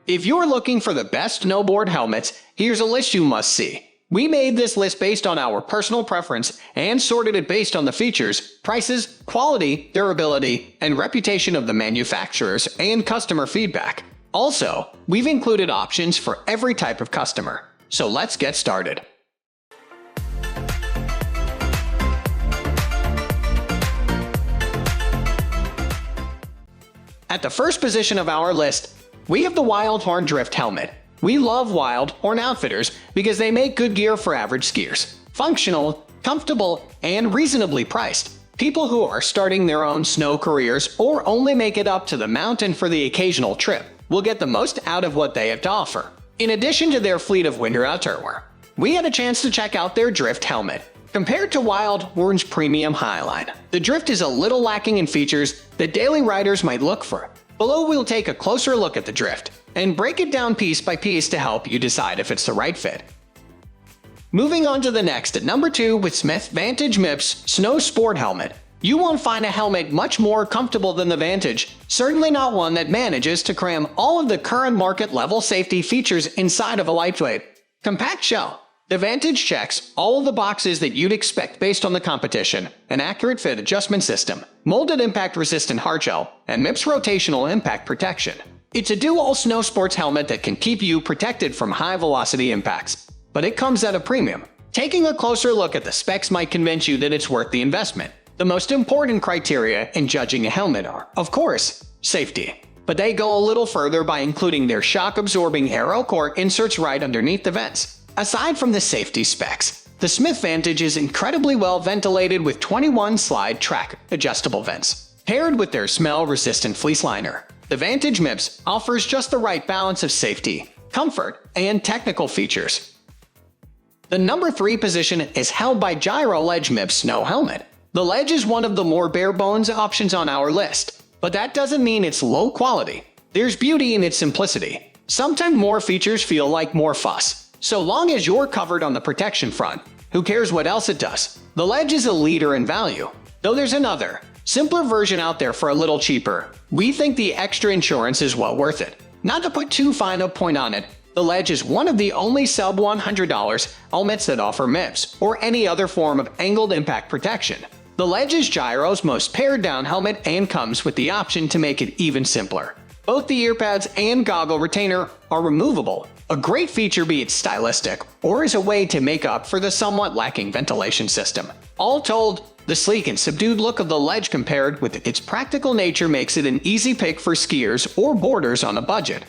If you're looking for the best snowboard helmets, here's a list you must see. We made this list based on our personal preference and sorted it based on the features, prices, quality, durability, and reputation of the manufacturers and customer feedback. Also, we've included options for every type of customer. So let's get started. At the first position of our list, we have the Wildhorn Drift Helmet. We love Wildhorn outfitters because they make good gear for average skiers. Functional, comfortable, and reasonably priced. People who are starting their own snow careers or only make it up to the mountain for the occasional trip will get the most out of what they have to offer. In addition to their fleet of winter outerwear, we had a chance to check out their Drift Helmet. Compared to Wildhorn's premium Highline, the Drift is a little lacking in features that daily riders might look for. Below, we'll take a closer look at the Drift and break it down piece by piece to help you decide if it's the right fit. Moving on to the next at number 2 with Smith Vantage MIPS Snowboard Helmet. You won't find a helmet much more comfortable than the Vantage, certainly not one that manages to cram all of the current market level safety features inside of a lightweight, compact shell. The Vantage checks all of the boxes that you'd expect based on the competition: an accurate fit adjustment system, molded impact-resistant hardshell, and MIPS rotational impact protection. It's a dual snow sports helmet that can keep you protected from high-velocity impacts, but it comes at a premium. Taking a closer look at the specs might convince you that it's worth the investment. The most important criteria in judging a helmet are, of course, safety. But they go a little further by including their shock-absorbing aero core inserts right underneath the vents. Aside from the safety specs, the Smith Vantage is incredibly well ventilated with 21 slide track adjustable vents. Paired with their smell-resistant fleece liner, the Vantage MIPS offers just the right balance of safety, comfort, and technical features. The number 3 position is held by Giro Ledge MIPS Snow Helmet. The Ledge is one of the more bare-bones options on our list, but that doesn't mean it's low quality. There's beauty in its simplicity. Sometimes more features feel like more fuss. So long as you're covered on the protection front, who cares what else it does? The Ledge is a leader in value. Though there's another, simpler version out there for a little cheaper, we think the extra insurance is well worth it. Not to put too fine a point on it, the Ledge is one of the only sub $100 helmets that offer MIPS or any other form of angled impact protection. The Ledge is Giro's most pared-down helmet and comes with the option to make it even simpler. Both the ear pads and goggle retainer are removable, a great feature be it stylistic or as a way to make up for the somewhat lacking ventilation system. All told, the sleek and subdued look of the Ledge compared with its practical nature makes it an easy pick for skiers or boarders on a budget.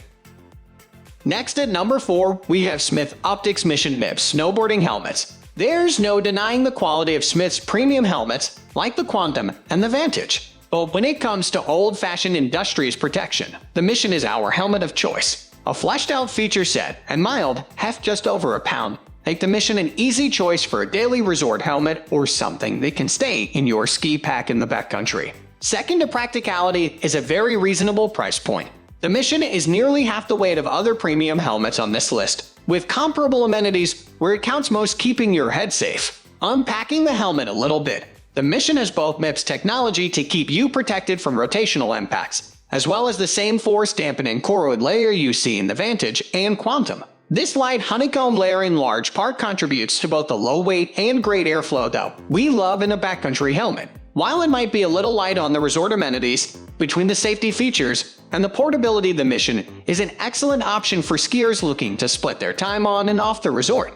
Next at number 4, we have Smith Optics Mission MIPS Snowboarding Helmets. There's no denying the quality of Smith's premium helmets like the Quantum and the Vantage. But when it comes to old-fashioned industrious protection, the Mission is our helmet of choice. A fleshed-out feature set and mild, heft just over a pound, make the Mission an easy choice for a daily resort helmet or something that can stay in your ski pack in the backcountry. Second to practicality is a very reasonable price point. The Mission is nearly half the weight of other premium helmets on this list, with comparable amenities where it counts most keeping your head safe. Unpacking the helmet a little bit, the Mission has both MIPS technology to keep you protected from rotational impacts, as well as the same force dampening choroid layer you see in the Vantage and Quantum. This light honeycomb layer in large part contributes to both the low weight and great airflow that we love in a backcountry helmet. While it might be a little light on the resort amenities, between the safety features and the portability, the Mission is an excellent option for skiers looking to split their time on and off the resort.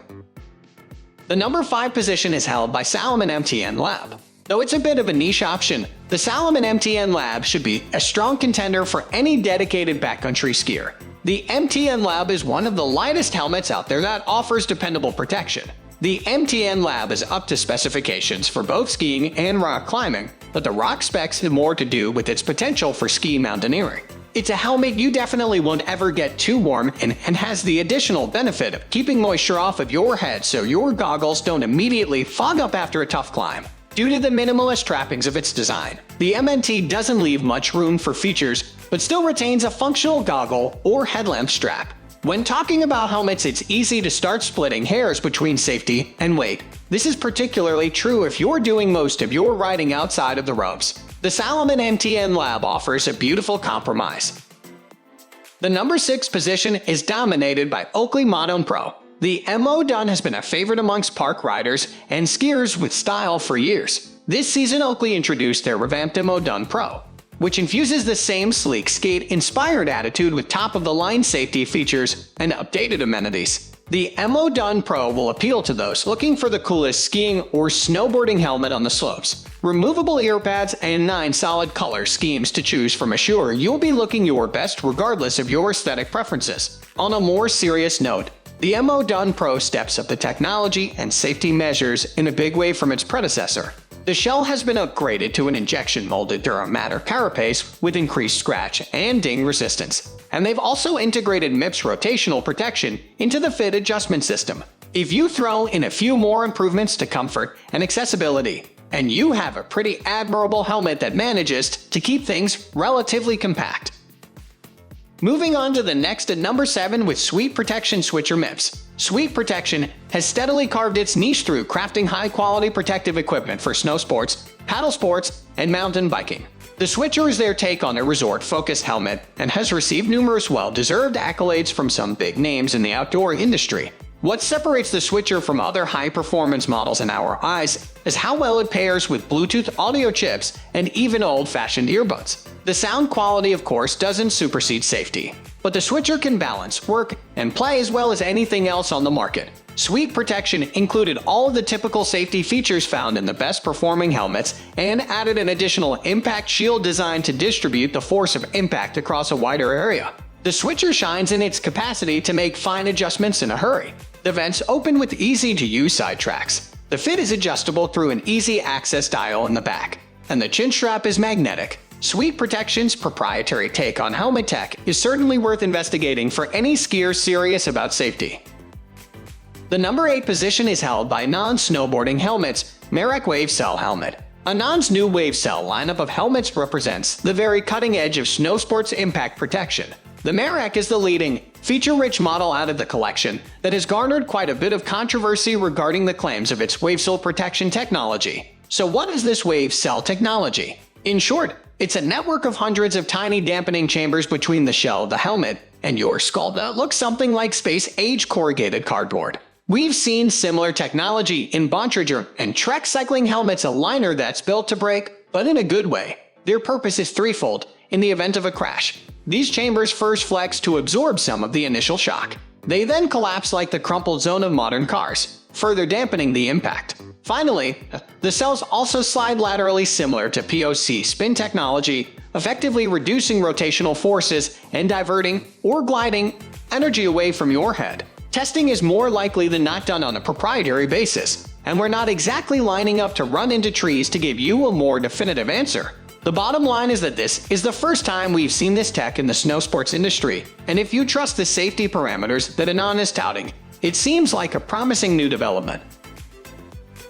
The number 5 position is held by Salomon Mtn Lab. Though it's a bit of a niche option, the Salomon Mtn Lab should be a strong contender for any dedicated backcountry skier. The Mtn Lab is one of the lightest helmets out there that offers dependable protection. The Mtn Lab is up to specifications for both skiing and rock climbing, but the rock specs have more to do with its potential for ski mountaineering. It's a helmet you definitely won't ever get too warm and has the additional benefit of keeping moisture off of your head so your goggles don't immediately fog up after a tough climb. Due to the minimalist trappings of its design, the MNT doesn't leave much room for features, but still retains a functional goggle or headlamp strap. When talking about helmets, it's easy to start splitting hairs between safety and weight. This is particularly true if you're doing most of your riding outside of the ropes. The Salomon Mtn Lab offers a beautiful compromise. The number 6 position is dominated by Oakley Mod1 Pro. The Mod1 has been a favorite amongst park riders and skiers with style for years. This season, Oakley introduced their revamped Mod1 Pro, which infuses the same sleek skate-inspired attitude with top-of-the-line safety features and updated amenities. The Mod1 Pro will appeal to those looking for the coolest skiing or snowboarding helmet on the slopes. Removable ear pads and 9 solid color schemes to choose from assure you'll be looking your best regardless of your aesthetic preferences. On a more serious note, the Mod1 Pro steps up the technology and safety measures in a big way from its predecessor. The shell has been upgraded to an injection-molded Duramatter carapace with increased scratch and ding resistance, and they've also integrated MIPS rotational protection into the fit adjustment system. If you throw in a few more improvements to comfort and accessibility, and you have a pretty admirable helmet that manages to keep things relatively compact. Moving on to the next at number 7 with Sweet Protection Switcher MIPS. Sweet Protection has steadily carved its niche through crafting high-quality protective equipment for snow sports, paddle sports, and mountain biking. The Switcher is their take on a resort-focused helmet and has received numerous well-deserved accolades from some big names in the outdoor industry. What separates the Switcher from other high-performance models in our eyes is how well it pairs with Bluetooth audio chips and even old-fashioned earbuds. The sound quality, of course, doesn't supersede safety, but the Switcher can balance, work, and play as well as anything else on the market. Sweet Protection included all of the typical safety features found in the best-performing helmets and added an additional impact shield designed to distribute the force of impact across a wider area. The Switcher shines in its capacity to make fine adjustments in a hurry. The vents open with easy-to-use side tracks. The fit is adjustable through an easy-access dial in the back, and the chin strap is magnetic. Sweet Protection's proprietary take on helmet tech is certainly worth investigating for any skier serious about safety. The number 8 position is held by Anon Snowboarding-Helmets Merak WaveCel helmet. Anon's new WaveCel lineup of helmets represents the very cutting edge of snow sports impact protection. The Merak is the leading, feature-rich model out of the collection that has garnered quite a bit of controversy regarding the claims of its WaveCel protection technology. So what is this WaveCel technology? In short, it's a network of hundreds of tiny dampening chambers between the shell of the helmet and your skull that looks something like space-age corrugated cardboard. We've seen similar technology in Vantage and Trek cycling helmets, a liner that's built to break, but in a good way. Their purpose is threefold. In the event of a crash, these chambers first flex to absorb some of the initial shock. They then collapse like the crumpled zone of modern cars, further dampening the impact. Finally, the cells also slide laterally similar to POC spin technology, effectively reducing rotational forces and diverting or gliding energy away from your head. Testing is more likely than not done on a proprietary basis, and we're not exactly lining up to run into trees to give you a more definitive answer. The bottom line is that this is the first time we've seen this tech in the snow sports industry, and if you trust the safety parameters that Anon is touting, it seems like a promising new development.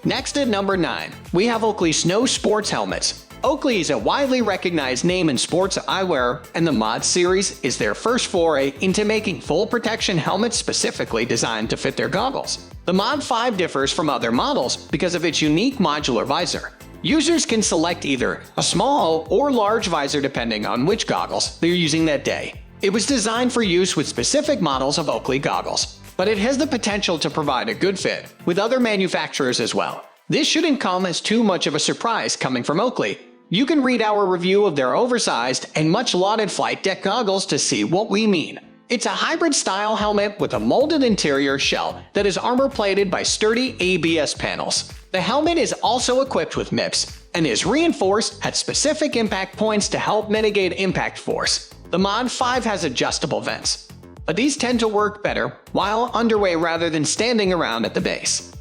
Next at number 9, we have Oakley Snow Sports Helmets. Oakley is a widely recognized name in sports eyewear, and the Mod series is their first foray into making full protection helmets specifically designed to fit their goggles. The Mod 5 differs from other models because of its unique modular visor. Users can select either a small or large visor depending on which goggles they're using that day. It was designed for use with specific models of Oakley goggles, but it has the potential to provide a good fit with other manufacturers as well. This shouldn't come as too much of a surprise coming from Oakley. You can read our review of their oversized and much lauded flight deck goggles to see what we mean. It's a hybrid-style helmet with a molded interior shell that is armor-plated by sturdy ABS panels. The helmet is also equipped with MIPS and is reinforced at specific impact points to help mitigate impact force. The Mod 5 has adjustable vents, but these tend to work better while underway rather than standing around at the base.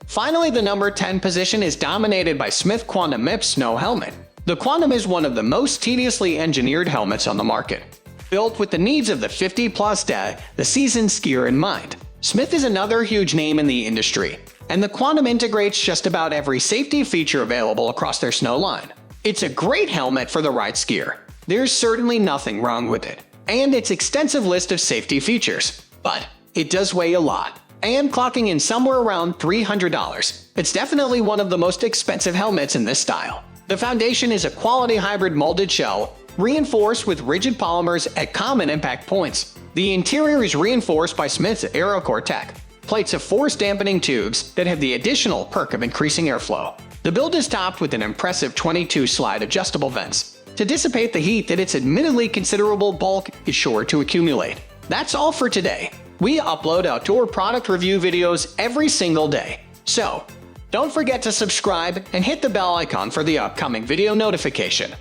Finally, the number 10 position is dominated by Smith Quantum MIPS Snow Helmet. The Quantum is one of the most tediously engineered helmets on the market, built with the needs of the 50-plus day, the seasoned skier in mind. Smith is another huge name in the industry, and the Quantum integrates just about every safety feature available across their snow line. It's a great helmet for the right skier. There's certainly nothing wrong with it, and its extensive list of safety features. But it does weigh a lot, and clocking in somewhere around $300. It's definitely one of the most expensive helmets in this style. The foundation is a quality hybrid molded shell Reinforced with rigid polymers at common impact points. The interior is reinforced by Smith's AeroCore Tech, plates of force dampening tubes that have the additional perk of increasing airflow. The build is topped with an impressive 22 slide adjustable vents to dissipate the heat that its admittedly considerable bulk is sure to accumulate. That's all for today. We upload outdoor product review videos every single day, so don't forget to subscribe and hit the bell icon for the upcoming video notification.